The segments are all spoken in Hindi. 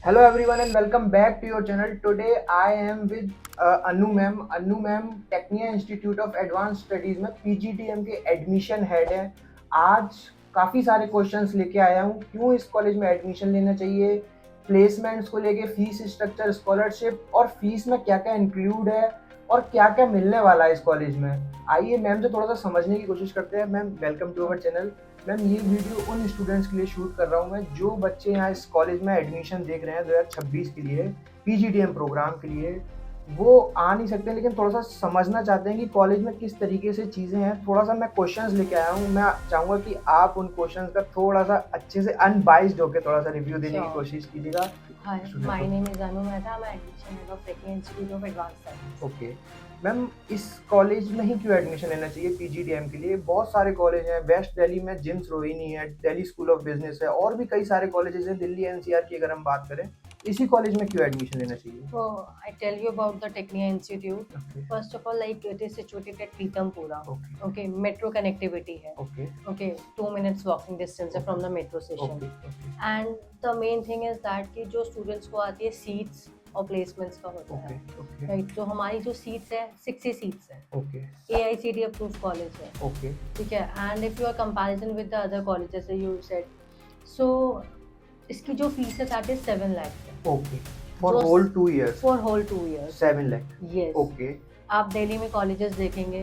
Hello everyone and welcome back to your channel. Today I am with Anu ma'am. Anu ma'am Tecnia institute of advance studies में पीजीडीएम के एडमिशन हेड है। आज काफ़ी सारे क्वेश्चंस लेके आया हूँ, क्यों इस कॉलेज में एडमिशन लेना चाहिए, प्लेसमेंट्स को लेके, फीस स्ट्रक्चर, स्कॉलरशिप और फीस में क्या क्या इंक्लूड है और क्या क्या मिलने वाला है इस कॉलेज में। आइए मैम से थोड़ा सा समझने की कोशिश करते हैं। Ma'am welcome to our channel. Ma'am ये वीडियो उन स्टूडेंट्स के लिए शूट कर रहा हूँ मैं जो बच्चे यहाँ इस कॉलेज में एडमिशन देख रहे हैं 2026 के लिए, पीजीडीएम प्रोग्राम के लिए। वो आ नहीं सकते लेकिन थोड़ा सा समझना चाहते हैं कि कॉलेज में किस तरीके से चीज़ें हैं। थोड़ा सा मैं क्वेश्चंस लेके आया हूँ, मैं चाहूँगा कि आप उन क्वेश्चंस का थोड़ा सा अच्छे से अनबाइस्ड होकर थोड़ा सा रिव्यू देने की Sure. कोशिश कीजिएगा Hi, स्टूडेंट my को। name is Anu Mehta. I'm admission head of Technical Institute of Advanced Studies. Okay ma'am, इस कॉलेज में ही क्यों एडमिशन लेना चाहिए पीजीडीएम के लिए? बहुत सारे कॉलेज हैं, वेस्ट दिल्ली में जिम्स रोहिणी है, दिल्ली स्कूल ऑफ बिजनेस है और भी कई सारे कॉलेजेस हैं दिल्ली एनसीआर की। अगर हम बात करें, इसी कॉलेज में क्यों एडमिशन लेना चाहिए? So I tell you about the Technical Institute. Okay First of all, like it is situated at Pitampura. Okay Okay, metro connectivity है. Okay Okay, 2 minutes walking distance है from the metro station. Okay okay And the main thing is that कि जो students को आती है seats और placements का होता ओके है. ओके Right, तो हमारी जो seats है 60 seats है. ओके AICTE approved college है. ओके ठीक है. And if you are comparison with the other colleges that you said, so इसकी जो फीस है दैट इज 7 लाख है ओके फॉर जो whole 2 years for whole 2 years 7 lakh. Yes okay आप दिल्ली में कॉलेजेस देखेंगे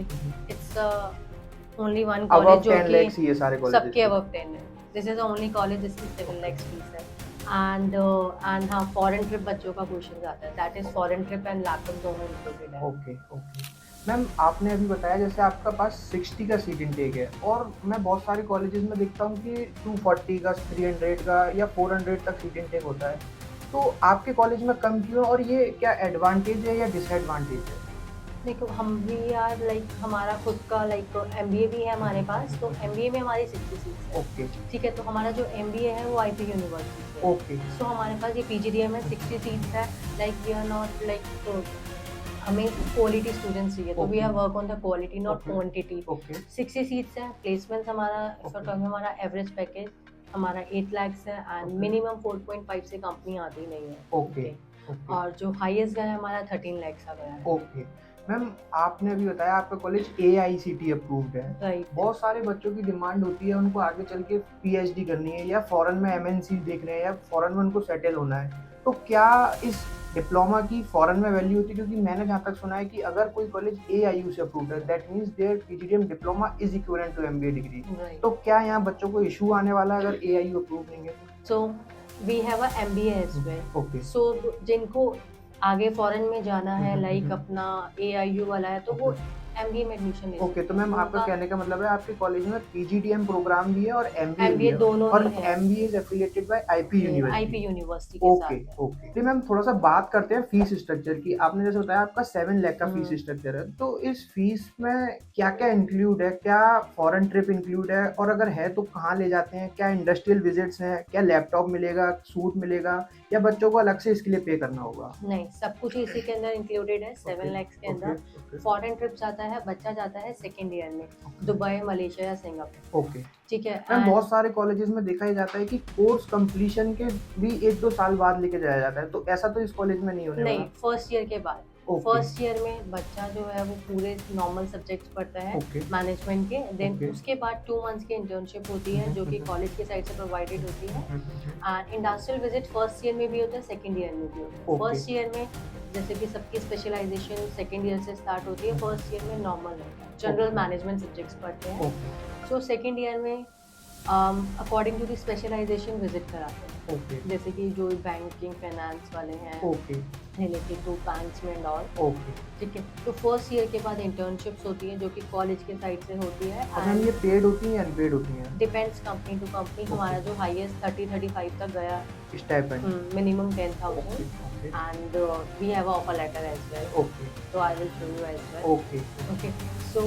इट्स ओनली वन अब कॉलेज जो 10 कि लाख ये सारे कॉलेजेस सबके अबव 10 है this is the only college जिसकी 7 लाख फीस है एंड हाँ फॉरेन ट्रिप बच्चों का क्वेश्चन आता है that is foreign trip and laptop दोनों इंक्लूडेड है ओके ओके मैम, आपने अभी बताया जैसे आपका पास 60 का सीट इनटेक है और मैं बहुत सारे कॉलेजेस में देखता हूँ कि 240 का, 300 का या 400 तक सीट इनटेक होता है। तो आपके कॉलेज में कम क्यों है और ये क्या एडवांटेज है या डिसएडवांटेज है? देखो हम भी यार लाइक हमारा खुद का लाइक एमबीए भी है हमारे पास तो एमबीए में हमारी 60 सीट्स है ओके ठीक है तो हमारा जो एमबीए है वो आईपी यूनिवर्सिटी से ओके सो हमारे पास ये पीजीडीएम में 60 सीट्स है like we are not like तो हमें क्वालिटी स्टूडेंट्स चाहिए तो we Okay. Are work on the quality not Okay. Quantity okay 60 seats है प्लेसमेंट्स हमारा Okay. हमारा एवरेज पैकेज हमारा 8 lakhs है एंड Okay. मिनिमम 4.5 से कंपनी आती नहीं है ओके Okay. ओके और जो हाईएस्ट गया है हमारा 13 lakhs का गया है ओके मैम, आपने अभी बताया आपका कॉलेज एआईसीटी अप्रूव्ड है। राइट बहुत सारे बच्चों की डिमांड होती है, उनको आगे चल के पीएचडी करनी है या फॉरेन में एमएनसी देख रहे हैं या फॉरेन में उनको सेटल होना है। तो क्या इस डिप्लोमा की फॉरेन में वैल्यू होती है? क्योंकि मैंने जहाँ तक सुना है कि अगर कोई कॉलेज एआईयू से अप्रूव्ड है that means their PGDM diploma is equivalent to MBA degree. Right तो क्या यहाँ बच्चों को इशू आने वाला है अगर एआईयू अप्रूव नहीं है? So we have a MBA as well okay so जिनको आगे फॉरेन में जाना है लाइक हम्म। अपना एआईयू वाला है तो वो एमबीए में एडमिशन ले ओके, तो मैम आपका उनका कहने का मतलब है आपके कॉलेज में पीजीडीएम प्रोग्राम भी है और एमबीए भी एमबीए है दोनों और ही है MBA is affiliated by IP IP university. University के ओके साथ है ओके, तो मैम थोड़ा सा बात करते हैं फीस स्ट्रक्चर की। आपने जैसे बताया आपका 7 लाख का फीस हम्म। स्ट्रक्चर है, तो इस फीस में क्या क्या इंक्लूड है? क्या फॉरेन ट्रिप इंक्लूड है और अगर है तो कहाँ ले जाते हैं? क्या इंडस्ट्रियल विजिट्स हैं? क्या लैपटॉप मिलेगा, सूट मिलेगा या बच्चों को अलग से इसके लिए पे करना होगा? नहीं सब कुछ इसी के अंदर इंक्लूडेड है 7 lakhs के ओके अंदर ओके फॉरेन ट्रिप जाता है बच्चा जाता है सेकेंड ईयर में दुबई मलेशिया या सिंगापुर ओके ठीक है मैम, एंड बहुत सारे कॉलेजेस में देखा ही जाता है कि कोर्स कंप्लीशन के भी 1-2 साल बाद लेके जाया जाता है, तो ऐसा तो इस कॉलेज में नहीं होने नहीं वाला। फर्स्ट ईयर के बाद ओके फर्स्ट ईयर में बच्चा जो है वो पूरे नॉर्मल सब्जेक्ट्स पढ़ता है ओके मैनेजमेंट के देन ओके उसके बाद 2 मंथ्स की इंटर्नशिप होती है जो कि कॉलेज की साइड से प्रोवाइडेड होती है and industrial visit first year में भी होता है सेकेंड ईयर में भी होता है ओके फर्स्ट ईयर में जैसे कि सबकी स्पेशलाइजेशन सेकेंड ईयर से स्टार्ट होती है फर्स्ट ईयर में नॉर्मल है जनरल ओके मैनेजमेंट सब्जेक्ट्स पढ़ते हैं ओके सो सेकेंड ईयर में according to the specialisation visit कराते हैं ओके जैसे कि जो बैंकिंग फाइनेंस वाले हैं ओके रिलेटेड टू बैंक्स में एंड ऑल ओके ठीक है तो फर्स्ट ईयर के बाद इंटर्नशिप्स होती हैं जो कि कॉलेज के साइड से होती है और मैम ये पेड होती हैं या अनपेड होती हैं? डिपेंड्स कंपनी टू कंपनी हमारा जो हाईएस्ट 30-35 तक गया stipend. Minimum okay 10,000 okay and we have an offer letter as well okay so I will show you as well okay okay so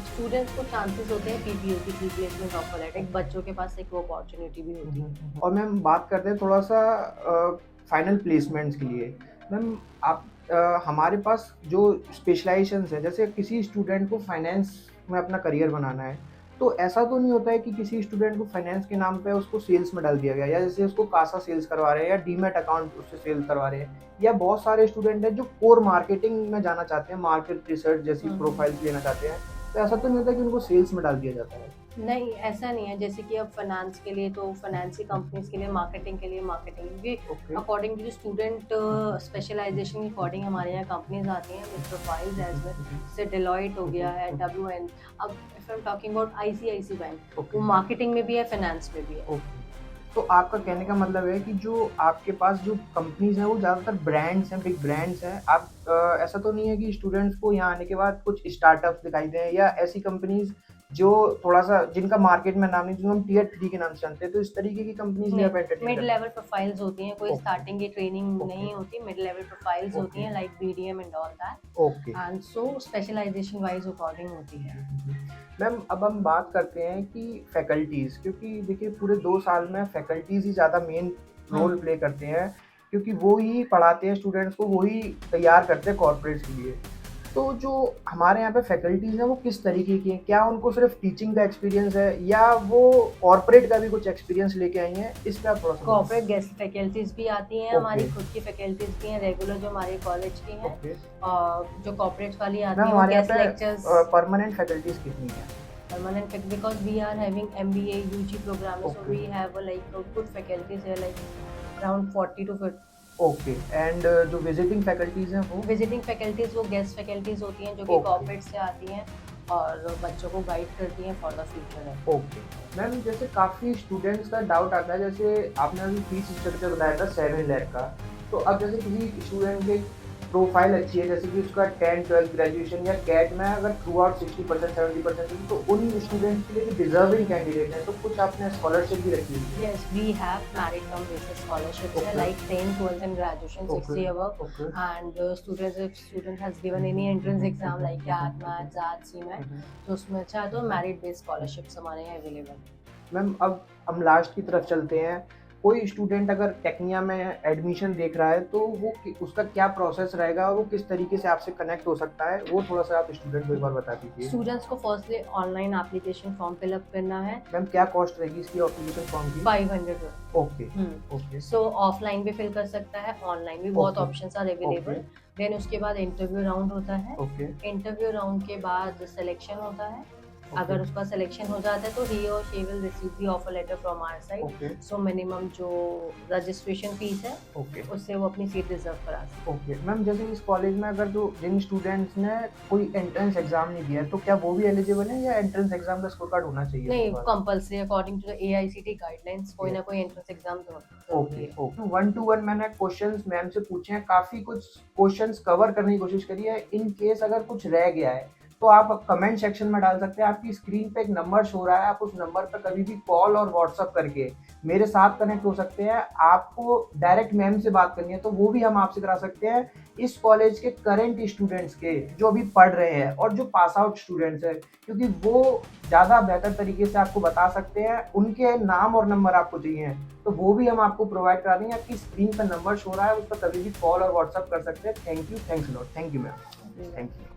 students को चांसेस होते हैं पीपीओ की प्री प्लेसमेंट ऑफर लेटर बच्चों के पास एक वो अपॉर्चुनिटी भी होती है और मैम बात करते हैं थोड़ा सा फाइनल प्लेसमेंट्स के लिए। मैम आप हमारे पास जो स्पेशलाइजेशंस है, जैसे किसी स्टूडेंट को फाइनेंस में अपना करियर बनाना है तो ऐसा तो नहीं होता है कि किसी स्टूडेंट को फाइनेंस के नाम पे उसको सेल्स में डाल दिया गया, या जैसे उसको कासा सेल्स करवा रहे हैं या डीमैट अकाउंट उससे सेल्स करवा रहे हैं, या बहुत सारे स्टूडेंट हैं जो कोर मार्केटिंग में जाना चाहते हैं, मार्केट रिसर्च जैसी प्रोफाइल्स लेना चाहते हैं, तो ऐसा तो नहीं होता कि उनको सेल्स में डाल दिया जाता है? नहीं, ऐसा नहीं है। जैसे कि अब फाइनेंस के लिए तो फाइनेंस की कंपनीज के लिए, मार्केटिंग के लिए मार्केटिंग, क्योंकि okay. According to student specialisation के अकॉर्डिंग हमारे यहाँ कंपनीज आती हैं विद प्रोफाइल्स एज वेल। जैसे डेलॉयट हो गया है, WN। अब if I am talking about ICICI bank, वो मार्केटिंग में भी है, फाइनेंस में भी है। ओके। तो आपका कहने का मतलब है कि जो आपके पास जो कंपनीज हैं वो ज़्यादातर ब्रांड्स हैं, बिग ब्रांड्स हैं। आप ऐसा तो नहीं है कि स्टूडेंट्स को यहाँ आने के बाद कुछ स्टार्टअप्स दिखाई दें, या ऐसी कंपनीज जो थोड़ा-सा जिनका मार्केट में नाम नहीं, जिनको हम टियर 3 के नाम से जानते हैं, तो इस तरीके की कंपनीज भी आप एंटरटेन मिड करते हैं? लेवल प्रोफाइल्स होती हैं, कोई ओके। स्टार्टिंग की ट्रेनिंग ओके। नहीं होती, मिड लेवल प्रोफाइल्स होती हैं okay. Like BDM and all that, okay. And so specialisation wise according होती है। मैम अब हम बात करते हैं कि फैकल्टीज़, क्योंकि देखिए पूरे 2 साल में फैकल्टीज़ ही ज़्यादा मेन रोल प्ले करते हैं, क्योंकि वो ही पढ़ाते हैं स्टूडेंट्स को, वो ही तैयार करते हैं कॉर्पोरेट्स के लिए। तो जो हमारे यहाँ पे फैकल्टीज़ हैं वो किस तरीके की हैं? क्या उनको सिर्फ टीचिंग का एक्सपीरियंस है, या वो कॉर्पोरेट का भी कुछ एक्सपीरियंस लेके आई हैं? इस पे आप थोड़ा-सा कॉर्पोरेट गेस्ट फैकल्टीज भी आती हैं, हमारी ओके। खुद की फैकल्टीज भी हैं, रेगुलर जो हमारे कॉलेज की हैं, ओके। और जो कॉर्पोरेट वाली आती मैम हैं वो हमारे यहाँ गेस्ट पे लेक्चर्स परमानेंट फैकल्टीज़ कितनी हैं? permanent because we are having MBA UG program, so okay. we have like good faculties here, like around 40 to 50. Okay. And जो विजिटिंग फैकल्टीज़ हैं वो? विजिटिंग फैकल्टीज वो गेस्ट फैकल्टीज होती हैं जो कि ओके। कॉर्पोरेट से आती हैं और बच्चों को गाइड करती हैं फॉर द फ्यूचर है। ओके। मैम जैसे काफ़ी स्टूडेंट्स का डाउट आता है, जैसे आपने अभी फीस स्ट्रक्चर बताया था 7 लाख का, तो अब जैसे किसी स्टूडेंट की प्रोफाइल अच्छी है, जैसे कि उसका 10-12 ग्रेजुएशन या कैट में अगर थ्रू आउट 60% 70%, तो उन स्टूडेंट्स के लिए जो डिजर्विंग कैंडिडेट हैं, तो कुछ आपने स्कॉलरशिप भी रखी हुई है? Yes, we have merit cum basis scholarships Okay. like 10, 12 and graduation 60 above, okay. and students, if student has given any entrance exam like CAT, MAT, JAT, CMAT, तो उसमें अच्छा है तो merit based scholarships हमारे यहाँ अवेलेबल। मैम अब हम लास्ट की तरफ चलते हैं। कोई स्टूडेंट अगर टेक्निया में एडमिशन देख रहा है, तो वो उसका क्या प्रोसेस रहेगा, वो किस तरीके से आपसे कनेक्ट हो सकता है, वो थोड़ा सा आप स्टूडेंट को एक बार बता दीजिए। स्टूडेंट्स को firstly online application form fill up करना है। मैम क्या कॉस्ट रहेगी इसकी एप्लीकेशन फॉर्म की? 500। ओके। ओके। सो ऑफलाइन भी फिल कर सकता है, ऑनलाइन भी बहुत Okay. Options are available. Then उसके बाद इंटरव्यू राउंड होता है। ओके। इंटरव्यू राउंड के बाद सिलेक्शन होता है। अगर उसका सिलेक्शन हो जाता है तो ही और she will receive the offer letter from our side. Okay. So minimum जो रजिस्ट्रेशन फीस है ओके। उससे वो अपनी सीट रिजर्व करा सकते ओके। मैम जैसे इस कॉलेज में अगर जो जिन स्टूडेंट्स ने कोई एंट्रेंस एग्जाम नहीं दिया है, तो क्या वो भी एलिजिबल है, या एंट्रेंस एग्जाम का स्कोर कार्ड होना चाहिए हैं। नहीं, उसके बाद? Compulsory according to the AICTE guidelines कोई ना कोई एंट्रेंस एग्जाम तो ओके। ओके। 1 to 1 मैंने क्वेश्चंस मैम से पूछे हैं, काफ़ी कुछ क्वेश्चंस कवर करने की कोशिश करी है। इन केस अगर कुछ रह गया है, तो आप कमेंट सेक्शन में डाल सकते हैं। आपकी स्क्रीन पे एक नंबर शो रहा है, आप उस नंबर पर कभी भी कॉल और व्हाट्सअप करके मेरे साथ कनेक्ट हो सकते हैं। आपको डायरेक्ट मैम से बात करनी है तो वो भी हम आपसे करा सकते हैं। इस कॉलेज के करंट स्टूडेंट्स के जो अभी पढ़ रहे हैं और जो पास आउट स्टूडेंट्स हैं, क्योंकि वो ज़्यादा बेहतर तरीके से आपको बता सकते हैं, उनके नाम और नंबर आपको चाहिए तो वो भी हम आपको प्रोवाइड करा देंगे। आपकी स्क्रीन पर नंबर शो रहा है, उस पर कभी भी कॉल और व्हाट्सअप कर सकते हैं। Thank you, thanks lot, thank you ma'am, thank you.